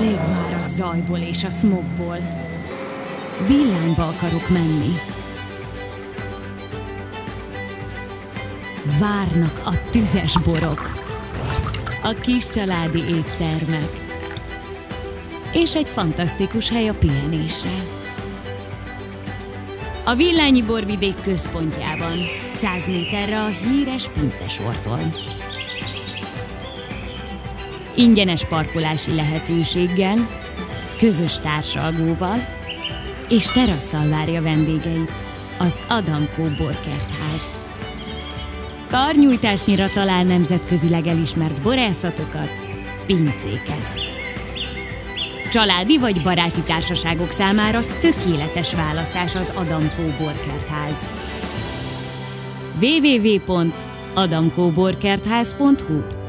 Elég már a zajból és a smogból. Villányba akarok menni. Várnak a tüzes borok, a kis családi éttermek, és egy fantasztikus hely a pihenésre. A Villányi borvidék központjában, 100 méterre a híres pincesortól. Ingyenes parkolási lehetőséggel, közös társalgóval és terasszal várja vendégeit az Adamco Borkertház. Karnyújtásnyira talál nemzetközileg elismert borászatokat, pincéket. Családi vagy baráti társaságok számára tökéletes választás az Adamco Borkertház. www.adamcoborkertház.hu